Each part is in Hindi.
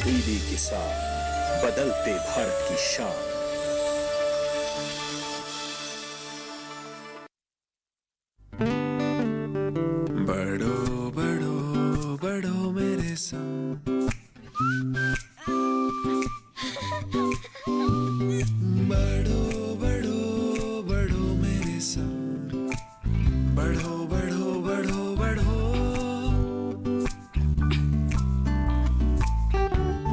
डीडी किसान, बदलते भारत की शान। बढ़ो बढ़ो बढ़ो मेरे संग, बढ़ो बढ़ो बढ़ो मेरे संग, बढ़ो बढ़ो बढ़ो बढ़ो।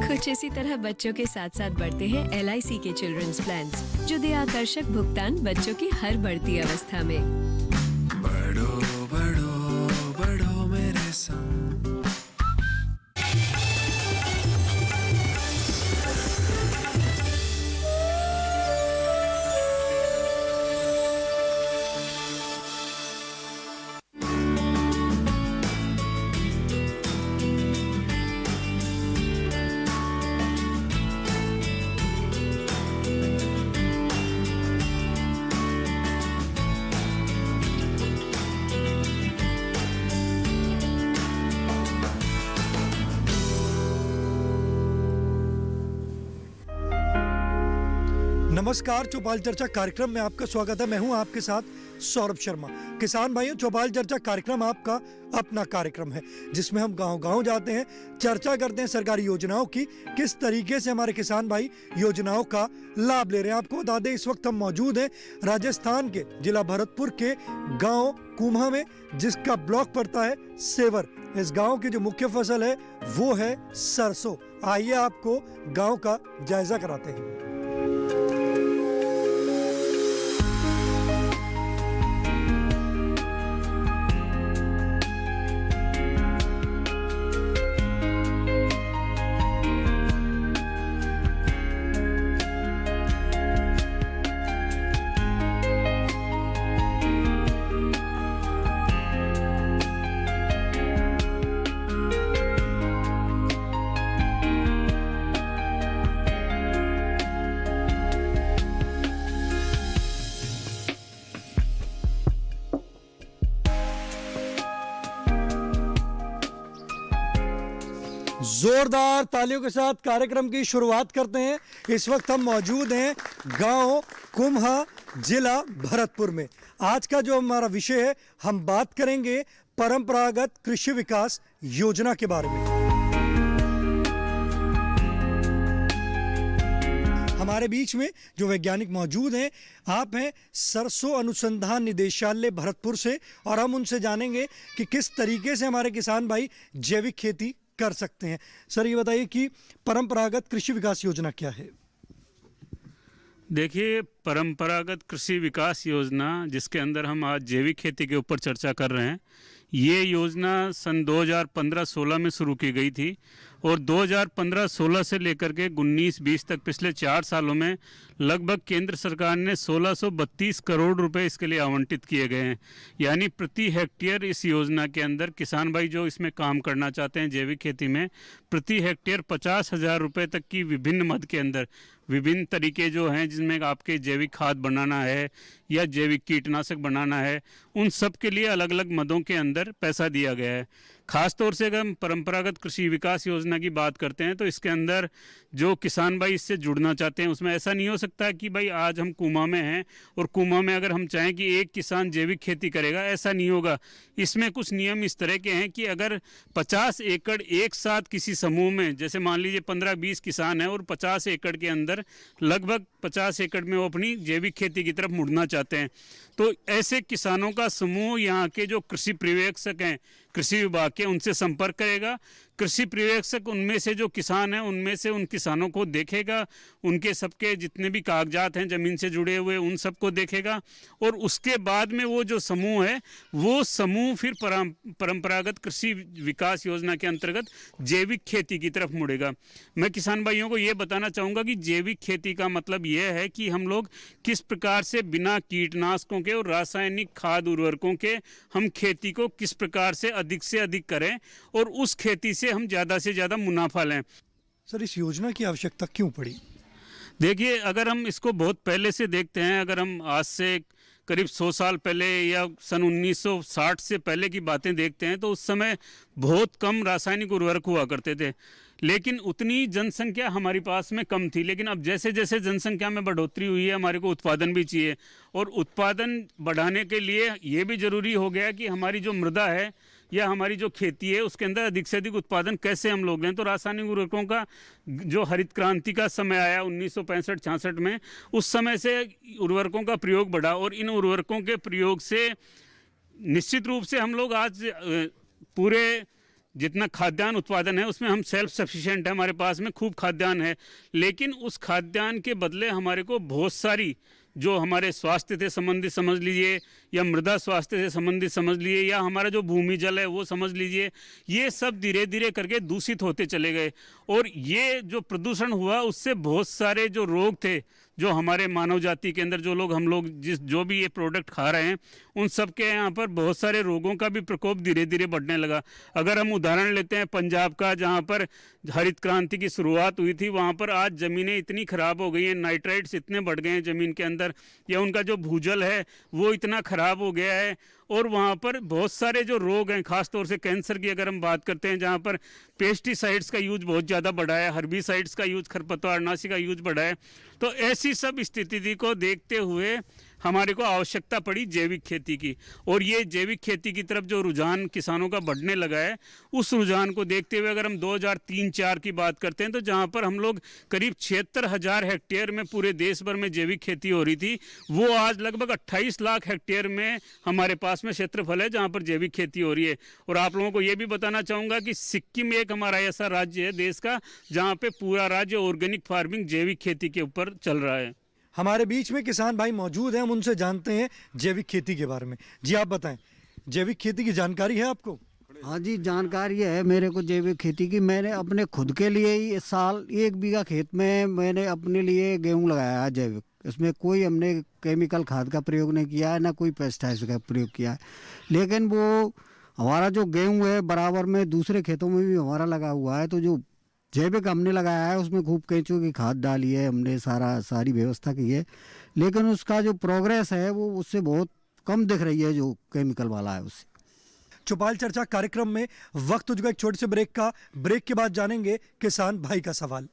कुछ इसी तरह बच्चों के साथ साथ बढ़ते हैं LIC के चिल्ड्रंस प्लान्स, जो दे आकर्षक भुगतान बच्चों की हर बढ़ती अवस्था में। बढ़ो बढ़ो बढ़ो मेरे संग। नमस्कार, चौपाल चर्चा कार्यक्रम में आपका स्वागत है। मैं हूं आपके साथ सौरभ शर्मा। किसान भाइयों, चौपाल चर्चा कार्यक्रम आपका अपना कार्यक्रम है, जिसमें हम गांव-गांव जाते हैं, चर्चा करते हैं सरकारी योजनाओं की, किस तरीके से हमारे किसान भाई योजनाओं का लाभ ले रहे हैं। आपको बता दें, इस वक्त हम मौजूद हैं राजस्थान के जिला भरतपुर के गाँव कुम्हा में, जिसका ब्लॉक पड़ता है सेवर। इस गाँव की जो मुख्य फसल है वो है सरसों। आइए आपको गाँव का जायजा कराते हैं। जोरदार तालियों के साथ कार्यक्रम की शुरुआत करते हैं। इस वक्त हम मौजूद हैं गांव कुम्हा, जिला भरतपुर में। आज का जो हमारा विषय है, हम बात करेंगे परंपरागत कृषि विकास योजना के बारे में। हमारे बीच में जो वैज्ञानिक मौजूद हैं, आप हैं सरसों अनुसंधान निदेशालय भरतपुर से, और हम उनसे जानेंगे कि किस तरीके से हमारे किसान भाई जैविक खेती कर सकते हैं। सर, ये बताइए कि परंपरागत कृषि विकास योजना क्या है? देखिए, परंपरागत कृषि विकास योजना, जिसके अंदर हम आज जैविक खेती के ऊपर चर्चा कर रहे हैं, ये योजना सन 2015-16 में शुरू की गई थी, और 2015-16 से लेकर के 19-20 तक पिछले 4 सालों में लगभग केंद्र सरकार ने 1632 करोड़ रुपए इसके लिए आवंटित किए गए हैं। यानी प्रति हेक्टेयर इस योजना के अंदर किसान भाई जो इसमें काम करना चाहते हैं जैविक खेती में, प्रति हेक्टेयर 50,000 रुपये तक की विभिन्न मद के अंदर विभिन्न तरीके जो हैं, जिसमें आपके जैविक खाद बनाना है या जैविक कीटनाशक बनाना है, उन सब के लिए अलग अलग मदों के अंदर पैसा दिया गया है। खास तौर से अगर हम परंपरागत कृषि विकास योजना की बात करते हैं, तो इसके अंदर जो किसान भाई इससे जुड़ना चाहते हैं, उसमें ऐसा नहीं हो सकता कि भाई आज हम कुम्हा में हैं और कुम्हा में अगर हम चाहें कि एक किसान जैविक खेती करेगा, ऐसा नहीं होगा। इसमें कुछ नियम इस तरह के हैं कि अगर 50 एकड़ एक साथ किसी समूह में, जैसे मान लीजिए 15-20 किसान हैं और 50 एकड़ के अंदर लगभग 50 एकड़ में वो अपनी जैविक खेती की तरफ मुड़ना चाहते हैं, तो ऐसे किसानों का समूह यहाँ के जो कृषि पर्यवेक्षक हैं कृषि विभाग के, उनसे संपर्क करेगा। कृषि पर्यवेक्षक उनमें से जो किसान हैं उनमें से उन किसानों को देखेगा, उनके सबके जितने भी कागजात हैं ज़मीन से जुड़े हुए उन सबको देखेगा, और उसके बाद में वो जो समूह है वो समूह फिर परंपरागत कृषि विकास योजना के अंतर्गत जैविक खेती की तरफ मुड़ेगा। मैं किसान भाइयों को ये बताना चाहूँगा कि जैविक खेती का मतलब ये है कि हम लोग किस प्रकार से बिना कीटनाशकों के और रासायनिक खाद उर्वरकों के हम खेती को किस प्रकार से अधिक करें और उस खेती से हम ज़्यादा से ज़्यादा मुनाफा लें। सर, इस योजना की आवश्यकता क्यों पड़ी? देखिए, अगर हम इसको बहुत पहले से देखते हैं, अगर हम आज से करीब 100 साल पहले या सन 1960 से पहले की बातें देखते हैं तो उस समय बहुत कम रासायनिक उर्वरक हुआ करते थे, लेकिन उतनी जनसंख्या हमारे पास में कम थी। लेकिन अब जैसे जैसे जनसंख्या में बढ़ोतरी हुई है, हमारे को उत्पादन भी चाहिए, और उत्पादन बढ़ाने के लिए ये भी ज़रूरी हो गया कि हमारी जो मृदा है या हमारी जो खेती है उसके अंदर अधिक से अधिक उत्पादन कैसे हम लोग लें। तो रासायनिक उर्वरकों का जो हरित क्रांति का समय आया 1965-66 में, उस समय से उर्वरकों का प्रयोग बढ़ा, और इन उर्वरकों के प्रयोग से निश्चित रूप से हम लोग आज पूरे जितना खाद्यान्न उत्पादन है उसमें हम सेल्फ सफिशिएंट है, हमारे पास में खूब खाद्यान्न है। लेकिन उस खाद्यान्न के बदले हमारे को बहुत सारी जो हमारे स्वास्थ्य से संबंधित समझ लीजिए, या मृदा स्वास्थ्य से संबंधित समझ लीजिए, या हमारा जो भूमि जल है वो समझ लीजिए, ये सब धीरे धीरे करके दूषित होते चले गए। और ये जो प्रदूषण हुआ उससे बहुत सारे जो रोग थे जो हमारे मानव जाति के अंदर हम लोग जो भी ये प्रोडक्ट खा रहे हैं उन सब के यहाँ पर बहुत सारे रोगों का भी प्रकोप धीरे धीरे बढ़ने लगा। अगर हम उदाहरण लेते हैं पंजाब का, जहाँ पर हरित क्रांति की शुरुआत हुई थी, वहाँ पर आज ज़मीनें इतनी ख़राब हो गई हैं, नाइट्राइट्स इतने बढ़ गए हैं ज़मीन के अंदर, या उनका जो भूजल है वो इतना ख़राब हो गया है, और वहाँ पर बहुत सारे जो रोग हैं, ख़ास तौर से कैंसर की अगर हम बात करते हैं, जहाँ पर पेस्टिसाइड्स का यूज बहुत ज़्यादा बढ़ा है, हर्बिसाइड्स का यूज, खरपतवारनाशी का यूज बढ़ा है। तो ऐसी सब स्थिति को देखते हुए हमारे को आवश्यकता पड़ी जैविक खेती की, और ये जैविक खेती की तरफ जो रुझान किसानों का बढ़ने लगा है, उस रुझान को देखते हुए अगर हम 2003-04 की बात करते हैं तो जहाँ पर हम लोग करीब 76,000 हेक्टेयर में पूरे देश भर में जैविक खेती हो रही थी, वो आज लगभग 28 लाख हेक्टेयर में हमारे पास में क्षेत्रफल है जहाँ पर जैविक खेती हो रही है। और आप लोगों को ये भी बताना चाहूँगा कि सिक्किम एक हमारा ऐसा राज्य है देश का जहाँ पे पूरा राज्य ऑर्गेनिक फार्मिंग जैविक खेती के ऊपर चल रहा है। हमारे बीच में किसान भाई मौजूद हैं, हम उनसे जानते हैं जैविक खेती के बारे में। जी आप बताएं, जैविक खेती की जानकारी है आपको? हाँ जी, जानकारी है मेरे को जैविक खेती की। मैंने अपने खुद के लिए ही इस साल 1 बीघा खेत में मैंने अपने लिए गेहूं लगाया है जैविक। इसमें कोई हमने केमिकल खाद का प्रयोग नहीं किया है, ना कोई पेस्टिसाइड का प्रयोग किया है। लेकिन वो हमारा जो गेहूं है बराबर में दूसरे खेतों में भी हमारा लगा हुआ है। तो जो जैविक हमने लगाया है उसमें खूब केंचुए की खाद डाली है हमने, सारी व्यवस्था की है, लेकिन उसका जो प्रोग्रेस है वो उससे बहुत कम दिख रही है जो केमिकल वाला है उससे। चौपाल चर्चा कार्यक्रम में वक्त हो चुका एक छोटे से ब्रेक का। ब्रेक के बाद जानेंगे किसान भाई का सवाल।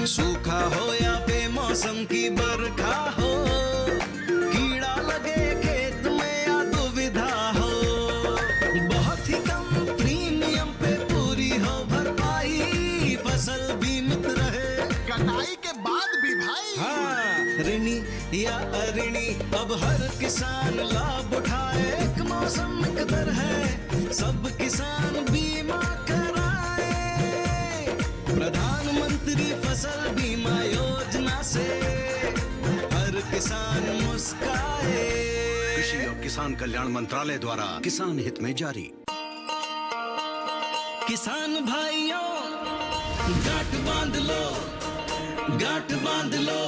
सूखा हो या बेमौसम की बरखा हो, कीड़ा लगे खेत में या दुविधा हो, बहुत ही कम प्रीमियम पे पूरी हो भरपाई, फसल बीमित रहे कटाई के बाद भी भाई। हाँ, ऋणी या अऋणी अब हर किसान लाभ उठाए, एक मौसम एक दर है, सब किसान बीमा कराए, प्रधानमंत्री फसल बीमा योजना से हर किसान मुस्काए। कृषि और किसान कल्याण मंत्रालय द्वारा किसान हित में जारी। किसान भाइयों गांठ बांध लो, गांठ बांध लो,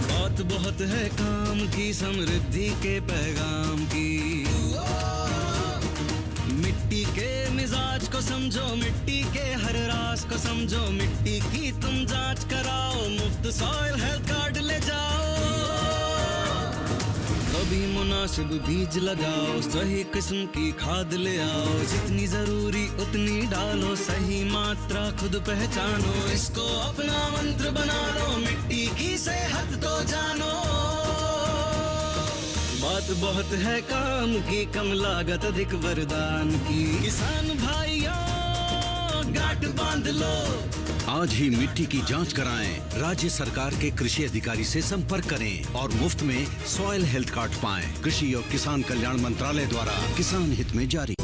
बहुत बहुत है काम की, समृद्धि के पैगाम की। मिट्टी के मिजाज को समझो, मिट्टी के हर राज को समझो, मिट्टी की तुम जांच कराओ, मुफ्त सॉइल हेल्थ कार्ड ले जाओ, कभी मुनासिब बीज लगाओ, सही किस्म की खाद ले आओ, जितनी जरूरी उतनी डालो, सही मात्रा खुद पहचानो, इसको अपना मंत्र बना लो, मिट्टी की सेहत तो जानो। बात बहुत है काम की, कम लागत अधिक वरदान की, किसान भाइयों गांठ बांध लो। आज ही मिट्टी की जांच कराएं, राज्य सरकार के कृषि अधिकारी से संपर्क करें और मुफ्त में सॉइल हेल्थ कार्ड पाएं। कृषि और किसान कल्याण मंत्रालय द्वारा किसान हित में जारी।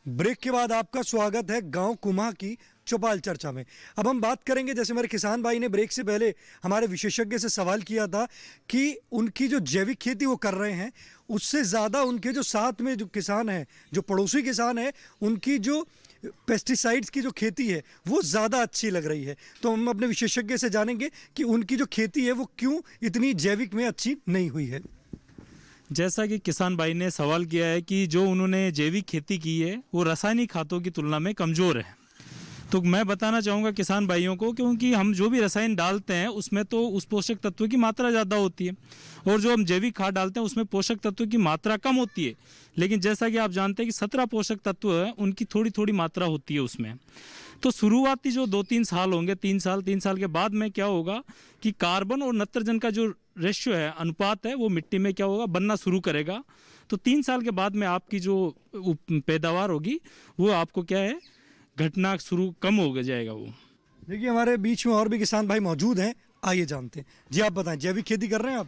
ब्रेक के बाद आपका स्वागत है गांव कुमाह की चौपाल चर्चा में। अब हम बात करेंगे, जैसे मेरे किसान भाई ने ब्रेक से पहले हमारे विशेषज्ञ से सवाल किया था कि उनकी जो जैविक खेती वो कर रहे हैं उससे ज़्यादा उनके जो साथ में जो किसान हैं, जो पड़ोसी किसान हैं, उनकी जो पेस्टिसाइड्स की जो खेती है वो ज़्यादा अच्छी लग रही है। तो हम अपने विशेषज्ञ से जानेंगे कि उनकी जो खेती है वो क्यों इतनी जैविक में अच्छी नहीं हुई है। जैसा कि किसान भाई ने सवाल किया है कि जो उन्होंने जैविक खेती की है वो रासायनिक खादों की तुलना में कमज़ोर है, तो मैं बताना चाहूँगा किसान भाइयों को, क्योंकि हम जो भी रसायन डालते हैं उसमें तो उस पोषक तत्व की मात्रा ज़्यादा होती है, और जो हम जैविक खाद डालते हैं उसमें पोषक तत्व की मात्रा कम होती है। लेकिन जैसा कि आप जानते हैं कि 17 पोषक तत्व है, उनकी थोड़ी थोड़ी मात्रा होती है उसमें। तो शुरुआती जो 2-3 साल होंगे, 3 साल के बाद में क्या होगा कि कार्बन और नाइट्रोजन का जो रेशियो है, अनुपात है, वो मिट्टी में क्या होगा, बनना शुरू करेगा। तो 3 साल के बाद में आपकी जो पैदावार होगी वो आपको क्या है, घटना शुरू कम हो जाएगा वो। देखिए हमारे बीच में और भी किसान भाई मौजूद हैं, आइए जानते हैं। जी आप बताएं, जैविक खेती कर रहे हैं आप?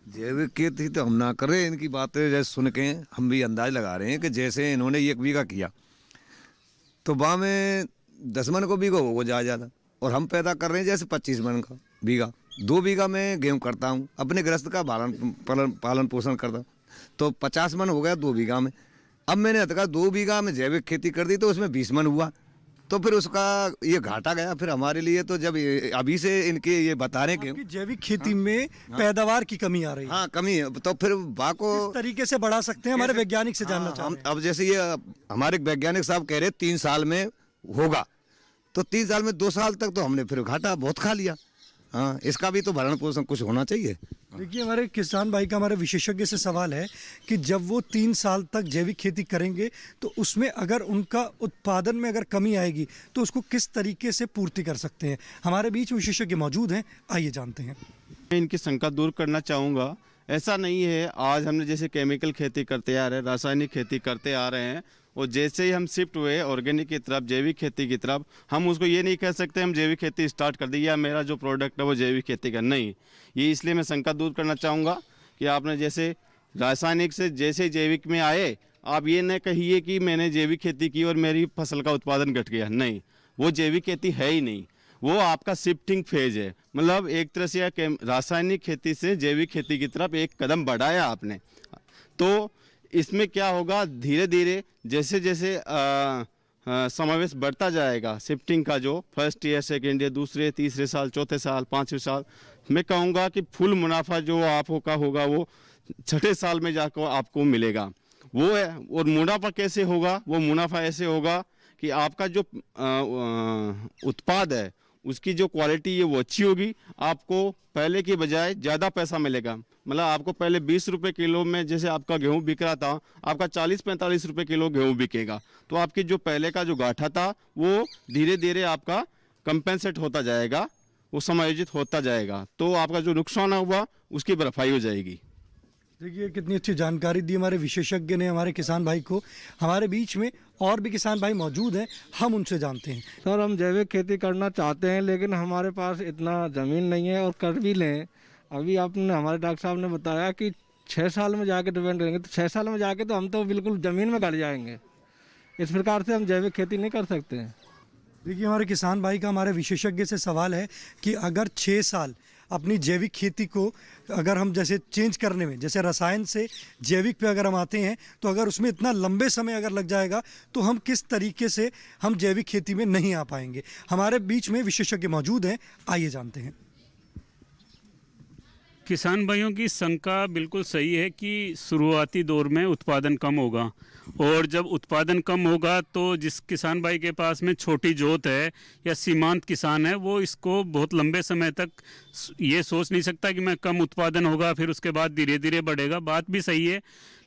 जैविक खेती तो हम ना कर रहे हैं, इनकी बातें जैसे सुन के हम भी अंदाज लगा रहे हैं कि जैसे इन्होंने 1 बीघा किया तो वहाँ में 10 मन को बीघा हो ज़्यादा, और हम पैदा कर रहे हैं जैसे 25 मन का बीघा। 2 बीघा में गेहूँ करता हूँ, अपने गृहस्थ का पालन पोषण करता हूँ, तो 50 मन हो गया 2 बीघा में। अब मैंने कहा 2 बीघा में जैविक खेती कर दी तो उसमें 20 मन हुआ, तो फिर उसका ये घाटा गया फिर हमारे लिए। तो जब अभी से इनके ये बता रहे हैं कि जैविक खेती में पैदावार की कमी आ रही है, हाँ कमी है, तो फिर बाको किस तरीके से बढ़ा सकते हैं, हमारे वैज्ञानिक से जानना चाहते हैं। अब जैसे ये हमारे वैज्ञानिक साहब कह रहे 3 साल में होगा, तो 3 साल में 2 साल तक तो हमने फिर घाटा बहुत खा लिया। हाँ, इसका भी तो भरण पोषण कुछ होना चाहिए। देखिए हमारे किसान भाई का हमारे विशेषज्ञ से सवाल है कि जब वो 3 साल तक जैविक खेती करेंगे तो उसमें अगर उनका उत्पादन में अगर कमी आएगी तो उसको किस तरीके से पूर्ति कर सकते हैं। हमारे बीच विशेषज्ञ मौजूद हैं, आइए जानते हैं। मैं इनकी शंका दूर करना चाहूँगा। ऐसा नहीं है, आज हमने जैसे केमिकल खेती करते आ रहे हैं, रासायनिक खेती करते आ रहे हैं, और जैसे ही हम शिफ्ट हुए ऑर्गेनिक की तरफ, जैविक खेती की तरफ, हम उसको ये नहीं कह सकते हम जैविक खेती स्टार्ट कर दी या मेरा जो प्रोडक्ट है वो जैविक खेती का, नहीं। ये इसलिए मैं शंका दूर करना चाहूँगा कि आपने जैसे रासायनिक से जैसे जैविक में आए, आप ये न कहिए कि मैंने जैविक खेती की और मेरी फसल का उत्पादन घट गया, नहीं, वो जैविक खेती है ही नहीं, वो आपका शिफ्टिंग फेज है। मतलब एक तरह से रासायनिक खेती से जैविक खेती की तरफ एक कदम बढ़ाया आपने। तो इसमें क्या होगा, धीरे धीरे जैसे जैसे समावेश बढ़ता जाएगा, शिफ्टिंग का जो फर्स्ट ईयर, सेकेंड ईयर, दूसरे तीसरे साल, चौथे साल, 5वें साल, मैं कहूँगा कि फुल मुनाफा जो आपका होगा वो 6ठे साल में जाकर आपको मिलेगा। वो है, और मुनाफा कैसे होगा, वो मुनाफा ऐसे होगा कि आपका जो उत्पाद है उसकी जो क्वालिटी है वो अच्छी होगी, आपको पहले की बजाय ज़्यादा पैसा मिलेगा। मतलब आपको पहले 20 रुपये किलो में जैसे आपका गेहूं बिक रहा था, आपका 40-45 रुपये किलो गेहूं बिकेगा। तो आपकी जो पहले का जो घाटा था वो धीरे धीरे आपका कंपेंसेट होता जाएगा, वो समायोजित होता जाएगा, तो आपका जो नुकसान हुआ उसकी भरपाई हो जाएगी। देखिए कितनी अच्छी जानकारी दी हमारे विशेषज्ञ ने हमारे किसान भाई को। हमारे बीच में और भी किसान भाई मौजूद हैं, हम उनसे जानते हैं। सर, हम जैविक खेती करना चाहते हैं लेकिन हमारे पास इतना ज़मीन नहीं है, और कर भी लें, अभी आपने हमारे डॉक्टर साहब ने बताया कि 6 साल में जाके डिपेंड करेंगे, तो 6 साल में जाके तो हम तो बिल्कुल ज़मीन में गड़ जाएंगे। इस प्रकार से हम जैविक खेती नहीं कर सकते हैं। देखिए हमारे किसान भाई का हमारे विशेषज्ञ से सवाल है कि अगर 6 साल अपनी जैविक खेती को अगर हम जैसे चेंज करने में, जैसे रसायन से जैविक पे अगर हम आते हैं, तो अगर उसमें इतना लंबे समय अगर लग जाएगा तो हम किस तरीके से हम जैविक खेती में नहीं आ पाएंगे। हमारे बीच में विशेषज्ञ मौजूद हैं, आइए जानते हैं। किसान भाइयों की शंका बिल्कुल सही है कि शुरुआती दौर में उत्पादन कम होगा, और जब उत्पादन कम होगा तो जिस किसान भाई के पास में छोटी जोत है या सीमांत किसान है, वो इसको बहुत लंबे समय तक ये सोच नहीं सकता कि मैं कम उत्पादन होगा फिर उसके बाद धीरे धीरे बढ़ेगा। बात भी सही है,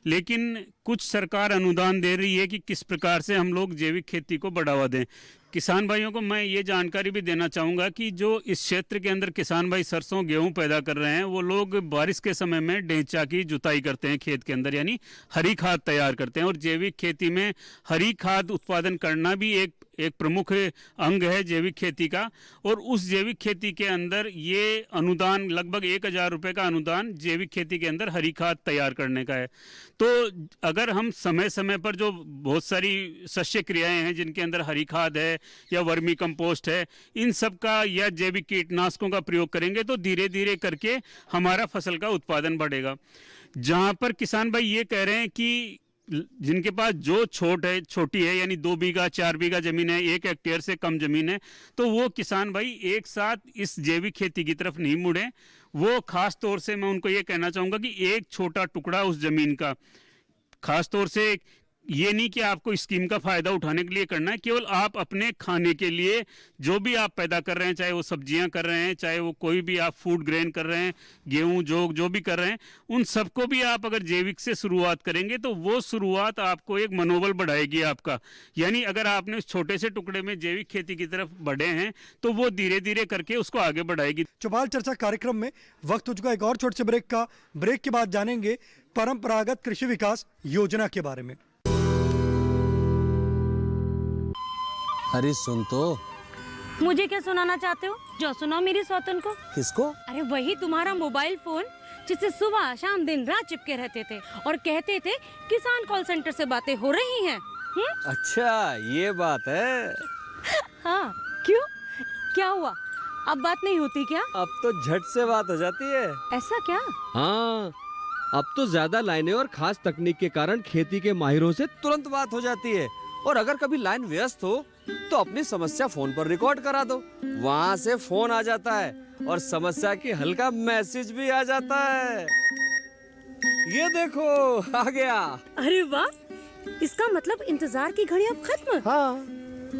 लेकिन कुछ सरकार अनुदान दे रही है कि किस प्रकार से हम लोग जैविक खेती को बढ़ावा दें। किसान भाइयों को मैं ये जानकारी भी देना चाहूँगा कि जो इस क्षेत्र के अंदर किसान भाई सरसों गेहूं पैदा कर रहे हैं, वो लोग बारिश के समय में ढेंचा की जुताई करते हैं खेत के अंदर, यानी हरी खाद तैयार करते हैं। और जैविक खेती में हरी खाद उत्पादन करना भी एक प्रमुख अंग है जैविक खेती का। और उस जैविक खेती के अंदर ये अनुदान लगभग 1000 रुपये का अनुदान जैविक खेती के अंदर हरी खाद तैयार करने का है। तो अगर हम समय समय पर जो बहुत सारी शस्य क्रियाएं हैं जिनके अंदर हरी खाद है या वर्मी कंपोस्ट है, इन सब का या जैविक कीटनाशकों का प्रयोग करेंगे तो धीरे धीरे करके हमारा फसल का उत्पादन बढ़ेगा। जहाँ पर किसान भाई ये कह रहे हैं कि जिनके पास जो छोटी है यानी 2 बीघा 4 बीघा जमीन है, 1 हेक्टेयर से कम जमीन है, तो वो किसान भाई एक साथ इस जैविक खेती की तरफ नहीं मुड़े। वो खास तौर से मैं उनको ये कहना चाहूँगा कि एक छोटा टुकड़ा उस जमीन का, खास तौर से ये नहीं कि आपको इस स्कीम का फ़ायदा उठाने के लिए करना है, केवल आप अपने खाने के लिए जो भी आप पैदा कर रहे हैं, चाहे वो सब्जियां कर रहे हैं, चाहे वो कोई भी आप फूड ग्रेन कर रहे हैं, गेहूं जो भी कर रहे हैं, उन सबको भी आप अगर जैविक से शुरुआत करेंगे तो वो शुरुआत आपको एक मनोबल बढ़ाएगी आपका। यानी अगर आपने उस छोटे से टुकड़े में जैविक खेती की तरफ बढ़े हैं तो वो धीरे धीरे करके उसको आगे बढ़ाएगी। चौपाल चर्चा कार्यक्रम में वक्त हो चुका एक और छोटे से ब्रेक का। ब्रेक के बाद जानेंगे परंपरागत कृषि विकास योजना के बारे में। अरे सुन तो। मुझे क्या सुनाना चाहते हो? जो सुनाओ मेरी सौतन को। किसको? अरे वही तुम्हारा मोबाइल फोन जिससे सुबह शाम दिन रात चिपके रहते थे और कहते थे किसान कॉल सेंटर से बातें हो रही हैं। अच्छा ये बात है। हाँ क्यों, क्या हुआ? अब बात नहीं होती क्या? अब तो झट से बात हो जाती है। ऐसा क्या? हाँ अब तो ज्यादा लाइनें और खास तकनीक के कारण खेती के माहिरों से तुरंत बात हो जाती है। और अगर कभी लाइन व्यस्त हो तो अपनी समस्या फोन पर रिकॉर्ड करा दो, वहाँ से फोन आ जाता है और समस्या की हल का मैसेज भी आ जाता है। ये देखो आ गया। अरे वाह, इसका मतलब इंतजार की घड़ी अब खत्म। हाँ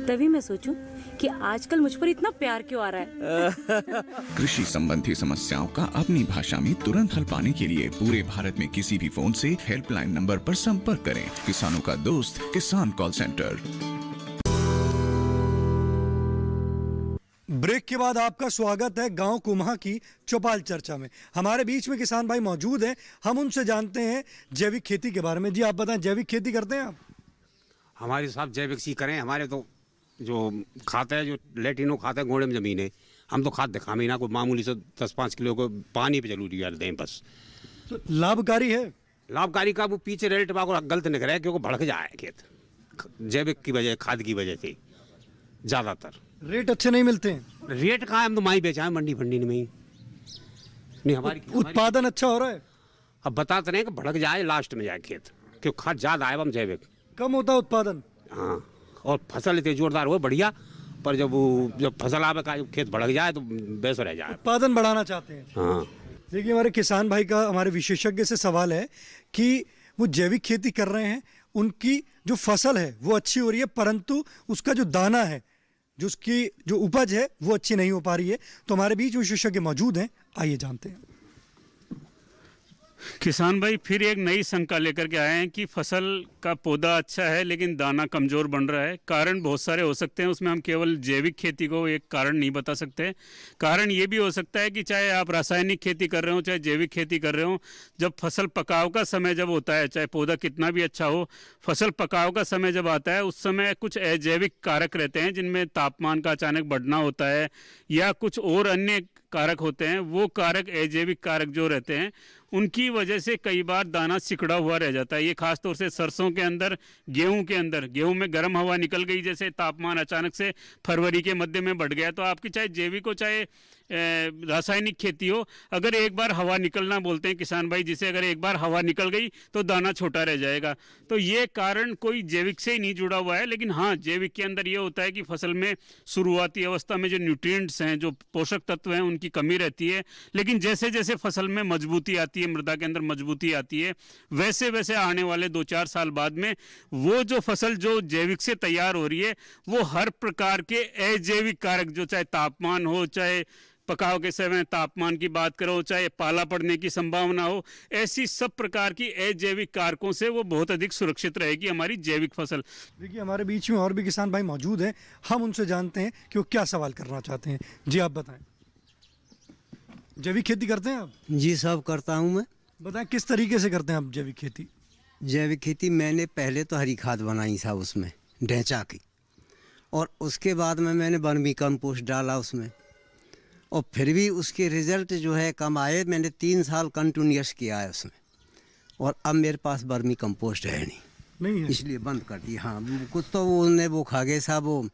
तभी मैं सोचूं कि आजकल मुझ पर इतना प्यार क्यों आ रहा है। कृषि संबंधी समस्याओं का अपनी भाषा में तुरंत हल पाने के लिए पूरे भारत में किसी भी फोन से हेल्पलाइन नंबर पर संपर्क करें। किसानों का दोस्त किसान कॉल सेंटर। ब्रेक के बाद आपका स्वागत है गांव कुम्हा की चौपाल चर्चा में। हमारे बीच में किसान भाई मौजूद हैं, हम उनसे जानते हैं जैविक खेती के बारे में। जी आप बताएं, जैविक खेती करते हैं आप? हमारे साहब जैविक सी करें। हमारे तो जो खाते हैं, जो लेटिनो खाते हैं, घोड़े में ज़मीन है, हम तो खाद दिखा महीना को मामूली से 10-5 किलो को पानी पे जरूरी कर दें बस। तो लाभकारी है? लाभकारी का वो पीछे रेट को गलत निकल रहा है क्योंकि भड़क जाए खेत जैविक की वजह, खाद की वजह से ज़्यादातर। रेट अच्छे नहीं मिलते हैं? रेट कहाँ, हम तो माही बेचा है मंडी फंडी में ही नहीं। हमारी उत्पादन अच्छा हो रहा है? अब बताते रहे कि भड़क जाए लास्ट में जाए खेत, क्योंकि खाद ज़्यादा आए हम जैविक कम होता है उत्पादन। हाँ, और फसल इतनी जोरदार हो बढ़िया, पर जब फसल आवे का खेत भड़क जाए तो बेस रह जाए। उत्पादन बढ़ाना चाहते हैं। हाँ देखिए, हमारे किसान भाई का हमारे विशेषज्ञ से सवाल है कि वो जैविक खेती कर रहे हैं, उनकी जो फसल है वो अच्छी हो रही है, परंतु उसका जो दाना है, जो उसकी जो उपज है वो अच्छी नहीं हो पा रही है। तो हमारे बीच विशेषज्ञ मौजूद हैं, आइए जानते हैं। किसान भाई फिर एक नई शंका लेकर के आए हैं कि फसल का पौधा अच्छा है लेकिन दाना कमज़ोर बन रहा है। कारण बहुत सारे हो सकते हैं, उसमें हम केवल जैविक खेती को एक कारण नहीं बता सकते। कारण ये भी हो सकता है कि चाहे आप रासायनिक खेती कर रहे हो चाहे जैविक खेती कर रहे हो, जब फसल पकाव का समय जब होता है, चाहे पौधा कितना भी अच्छा हो, फसल पकाव का समय जब आता है उस समय कुछ अजैविक कारक रहते हैं जिनमें तापमान का अचानक बढ़ना होता है या कुछ और अन्य कारक होते हैं। वो कारक अजैविक कारक जो रहते हैं उनकी वजह से कई बार दाना सिकुड़ा हुआ रह जाता है। ये खास तौर से सरसों के अंदर, गेहूं के अंदर, गेहूं में गर्म हवा निकल गई, जैसे तापमान अचानक से फरवरी के मध्य में बढ़ गया, तो आपकी चाहे जैविक हो चाहे रासायनिक खेती हो, अगर एक बार हवा निकलना बोलते हैं किसान भाई, जिसे अगर एक बार हवा निकल गई तो दाना छोटा रह जाएगा। तो ये कारण कोई जैविक से ही नहीं जुड़ा हुआ है, लेकिन हाँ जैविक के अंदर ये होता है कि फसल में शुरुआती अवस्था में जो न्यूट्रिएंट्स हैं, जो पोषक तत्व हैं, उनकी कमी रहती है। लेकिन जैसे जैसे फसल में मजबूती आती है, मृदा के अंदर मजबूती आती है, वैसे वैसे आने वाले 2-4 साल बाद में वो जो फसल जो जैविक से तैयार हो रही है वो हर प्रकार के अजैविक कारक, जो चाहे तापमान हो, चाहे पकाव के समय तापमान की बात करो, चाहे पाला पड़ने की संभावना हो, ऐसी सब प्रकार की अजैविक कारकों से वो बहुत अधिक सुरक्षित रहेगी हमारी जैविक फसल। देखिए, हमारे बीच में और भी किसान भाई मौजूद हैं, हम उनसे जानते हैं कि वो क्या सवाल करना चाहते हैं। जी आप बताएं, जैविक खेती करते हैं आप? जी साहब करता हूँ मैं। बताएं किस तरीके से करते हैं आप जैविक खेती? जैविक खेती मैंने पहले तो हरी खाद बनाई साहब उसमें ढैंचा की, और उसके बाद में मैंने वर्मी कंपोस्ट डाला उसमें, और फिर भी उसके रिज़ल्ट जो है कम आए। मैंने 3 साल कंटिन्यूस किया है उसमें, और अब मेरे पास वर्मी कंपोस्ट है नहीं है, इसलिए बंद कर दिया। हाँ कुछ तो वो खा गए साहब, वो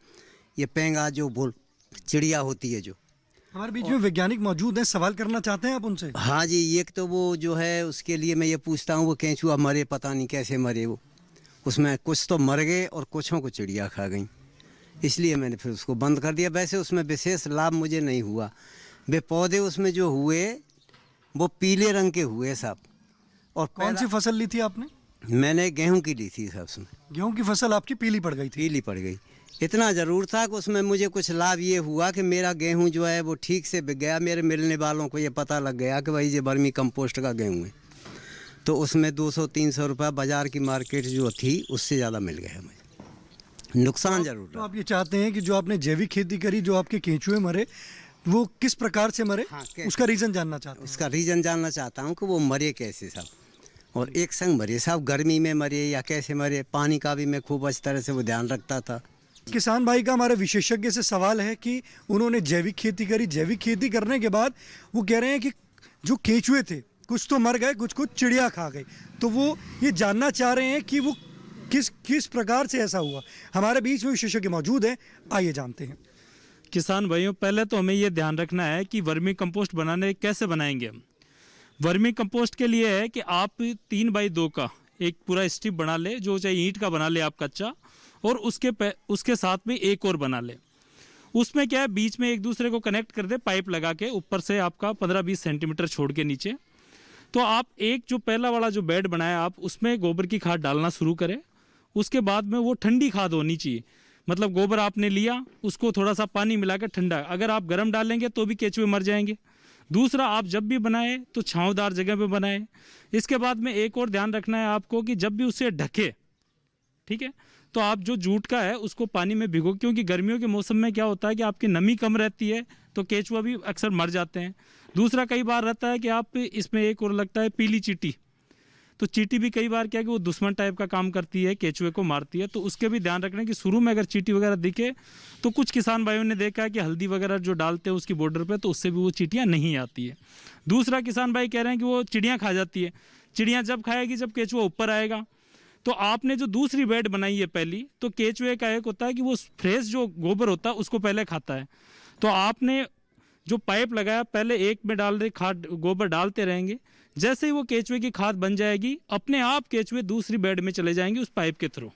ये पेंगा जो बोल चिड़िया होती है जो। हमारे बीच में वैज्ञानिक मौजूद हैं, सवाल करना चाहते हैं आप उनसे? हाँ जी, एक तो वो जो है उसके लिए मैं ये पूछता हूँ, वो केंचुआ मरे, पता नहीं कैसे मरे वो, उसमें कुछ तो मर गए और कुछों को चिड़िया खा गई, इसलिए मैंने फिर उसको बंद कर दिया। वैसे उसमें विशेष लाभ मुझे नहीं हुआ। वे पौधे उसमें जो हुए वो पीले रंग के हुए साहब। और कौन सी फसल ली थी आपने? मैंने गेहूं की ली थी सब उसमें। गेहूं की फसल आपकी पीली पड़ गई थी? पीली पड़ गई। इतना ज़रूर था कि उसमें मुझे कुछ लाभ ये हुआ कि मेरा गेहूं जो है वो ठीक से बिक गया। मेरे मिलने वालों को ये पता लग गया कि भाई ये वर्मी कंपोस्ट का गेहूं है, तो उसमें 200-300 रुपये बाज़ार की मार्केट जो थी उससे ज़्यादा मिल गया मुझे। नुकसान ज़रूर तो आप ये चाहते हैं कि जो आपने जैविक खेती करी, जो आपके केंचुए मरे, वो किस प्रकार से मरे? उसका रीज़न जानना चाहता हूँ। उसका रीज़न जानना चाहता हूँ कि वो मरे कैसे सब, और एक संग मरे सब, गर्मी में मरे या कैसे मरे। पानी का भी मैं खूब अच्छी तरह से वो ध्यान रखता था। किसान भाई का हमारे विशेषज्ञ से सवाल है कि उन्होंने जैविक खेती करी, जैविक खेती करने के बाद वो कह रहे हैं कि जो केंचुए थे कुछ तो मर गए, कुछ चिड़िया खा गई। तो वो ये जानना चाह रहे हैं कि वो किस प्रकार से ऐसा हुआ। हमारे बीच में विशेषज्ञ मौजूद है, आइए जानते हैं। किसान भाइयों, पहले तो हमें ये ध्यान रखना है कि वर्मी कंपोस्ट बनाने कैसे बनाएंगे हम। वर्मी कंपोस्ट के लिए है कि आप 3x2 का एक पूरा स्ट्रिप बना ले, जो चाहे ईंट का बना ले आप कच्चा, और उसके साथ में एक और बना ले। उसमें क्या है, बीच में एक दूसरे को कनेक्ट कर दे पाइप लगा के, ऊपर से आपका 15-20 सेंटीमीटर छोड़ के नीचे। तो आप एक जो पहला वाला जो बेड बनाया आप उसमें गोबर की खाद डालना शुरू करें। उसके बाद में वो ठंडी खाद होनी चाहिए, मतलब गोबर आपने लिया उसको थोड़ा सा पानी मिलाकर ठंडा। अगर आप गर्म डालेंगे तो भी केंचुए मर जाएंगे। दूसरा, आप जब भी बनाए तो छांवदार जगह पे बनाए। इसके बाद में एक और ध्यान रखना है आपको कि जब भी उसे ढके, ठीक है, तो आप जो जूट का है उसको पानी में भिगो, क्योंकि गर्मियों के मौसम में क्या होता है कि आपकी नमी कम रहती है तो केंचुआ भी अक्सर मर जाते हैं। दूसरा, कई बार रहता है कि आप इसमें एक और लगता है पीली चींटी, तो चींटी भी कई बार क्या है कि वो दुश्मन टाइप का काम करती है, केंचुए को मारती है। तो उसके भी ध्यान रखना कि शुरू में अगर चींटी वगैरह दिखे तो कुछ किसान भाइयों ने देखा है कि हल्दी वगैरह जो डालते हैं उसकी बॉर्डर पे, तो उससे भी वो चींटियाँ नहीं आती है। दूसरा, किसान भाई कह रहे हैं कि वो चिड़ियाँ खा जाती है। चिड़ियाँ जब खाएगी जब केंचुआ ऊपर आएगा। तो आपने जो दूसरी बेड बनाई है पहली, तो केंचुए का एक होता है कि वो फ्रेश जो गोबर होता है उसको पहले खाता है। तो आपने जो पाइप लगाया पहले एक में डाल रहे खाद गोबर डालते रहेंगे। जैसे ही वो केंचुए की खाद बन जाएगी, अपने आप केंचुए दूसरी बेड में चले जाएंगे उस पाइप के थ्रू।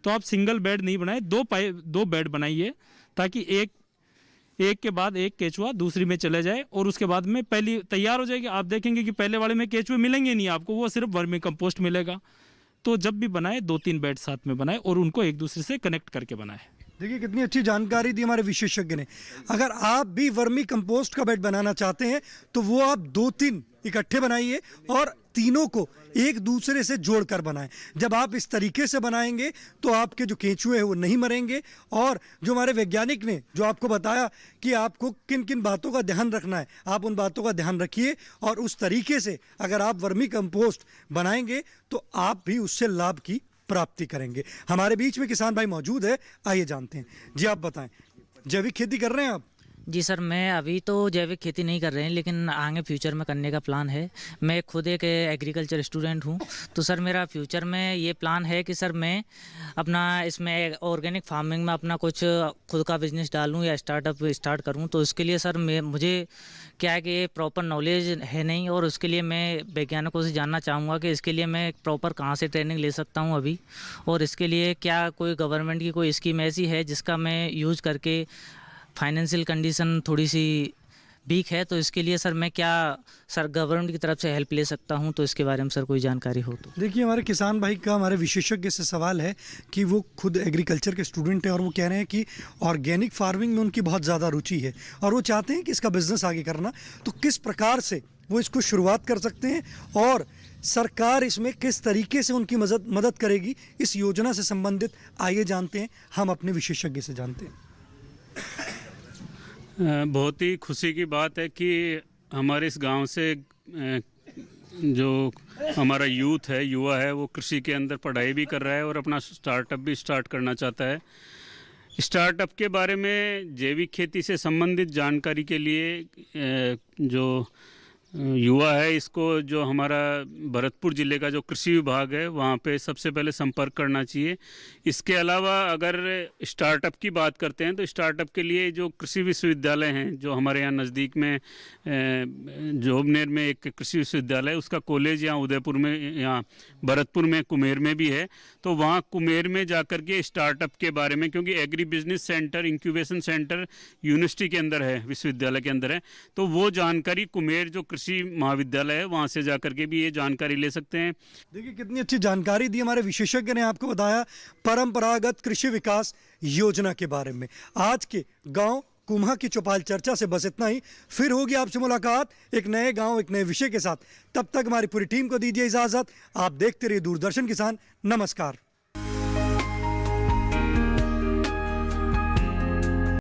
तो आप सिंगल बेड नहीं बनाए, 2 बेड बनाइए, ताकि एक के बाद एक केंचुआ दूसरी में चले जाए, और उसके बाद में पहली तैयार हो जाएगी। आप देखेंगे कि पहले वाले में केंचुए मिलेंगे नहीं आपको, वो सिर्फ वर्मी कंपोस्ट मिलेगा। तो जब भी बनाए 2-3 बेड साथ में बनाए और उनको एक दूसरे से कनेक्ट करके बनाए। देखिए कितनी अच्छी जानकारी दी हमारे विशेषज्ञ ने। अगर आप भी वर्मी कंपोस्ट का बेड बनाना चाहते हैं तो वो आप 2-3 इकट्ठे बनाइए और तीनों को एक दूसरे से जोड़कर बनाएं। जब आप इस तरीके से बनाएंगे तो आपके जो केंचुए हैं वो नहीं मरेंगे। और जो हमारे वैज्ञानिक ने जो आपको बताया कि आपको किन किन बातों का ध्यान रखना है, आप उन बातों का ध्यान रखिए, और उस तरीके से अगर आप वर्मी कंपोस्ट बनाएंगे तो आप भी उससे लाभ की प्राप्ति करेंगे। हमारे बीच में किसान भाई मौजूद है, आइए जानते हैं। जी आप बताएं, जैविक खेती कर रहे हैं आप? जी सर, मैं अभी तो जैविक खेती नहीं कर रहे हैं, लेकिन आगे फ्यूचर में करने का प्लान है। मैं खुद एक एग्रीकल्चर स्टूडेंट हूं, तो सर मेरा फ्यूचर में ये प्लान है कि सर मैं अपना इसमें ऑर्गेनिक फार्मिंग में अपना कुछ खुद का बिजनेस डालूं या स्टार्टअप स्टार्ट करूं। तो इसके लिए सर मुझे क्या है कि प्रॉपर नॉलेज है नहीं, और उसके लिए मैं वैज्ञानिकों से जानना चाहूँगा कि इसके लिए मैं प्रॉपर कहाँ से ट्रेनिंग ले सकता हूँ अभी, और इसके लिए क्या कोई गवर्नमेंट की कोई स्कीम ऐसी है जिसका मैं यूज़ करके, फाइनेंशियल कंडीशन थोड़ी सी वीक है, तो इसके लिए सर मैं क्या सर गवर्नमेंट की तरफ से हेल्प ले सकता हूं, तो इसके बारे में सर कोई जानकारी हो तो। देखिए हमारे किसान भाई का हमारे विशेषज्ञ से सवाल है कि वो खुद एग्रीकल्चर के स्टूडेंट हैं और वो कह रहे हैं कि ऑर्गेनिक फार्मिंग में उनकी बहुत ज़्यादा रुचि है और वो चाहते हैं कि इसका बिजनेस आगे करना। तो किस प्रकार से वो इसको शुरुआत कर सकते हैं और सरकार इसमें किस तरीके से उनकी मदद करेगी, इस योजना से संबंधित आइए जानते हैं, हम अपने विशेषज्ञ से जानते हैं। बहुत ही खुशी की बात है कि हमारे इस गांव से जो हमारा यूथ है, युवा है, वो कृषि के अंदर पढ़ाई भी कर रहा है और अपना स्टार्टअप भी स्टार्ट करना चाहता है। स्टार्टअप के बारे में जैविक खेती से संबंधित जानकारी के लिए जो युवा है, इसको जो हमारा भरतपुर ज़िले का जो कृषि विभाग है वहाँ पे सबसे पहले संपर्क करना चाहिए। इसके अलावा अगर स्टार्टअप की बात करते हैं तो स्टार्टअप के लिए जो कृषि विश्वविद्यालय हैं, जो हमारे यहाँ नज़दीक में जोबनेर में एक कृषि विश्वविद्यालय है, उसका कॉलेज यहाँ उदयपुर में, यहाँ भरतपुर में, कुमेर में भी है। तो वहाँ कुमेर में जाकर के स्टार्टअप के बारे में, क्योंकि agri business centre, incubation centre university के अंदर है, विश्वविद्यालय के अंदर है, तो वो जानकारी कुमेर जो कृषि महाविद्यालय है, वहाँ से जाकर के भी ये जानकारी ले सकते हैं। देखिए कितनी अच्छी जानकारी दी हमारे विशेषज्ञ ने आपको बताया परंपरागत कृषि विकास योजना के बारे में। आज के गांव कुम्हा की चौपाल चर्चा से बस इतना ही। फिर होगी आपसे मुलाकात एक नए गांव एक नए विषय के साथ। तब तक हमारी पूरी टीम को दीजिए इजाजत। आप देखते रहिए दूरदर्शन किसान। नमस्कार।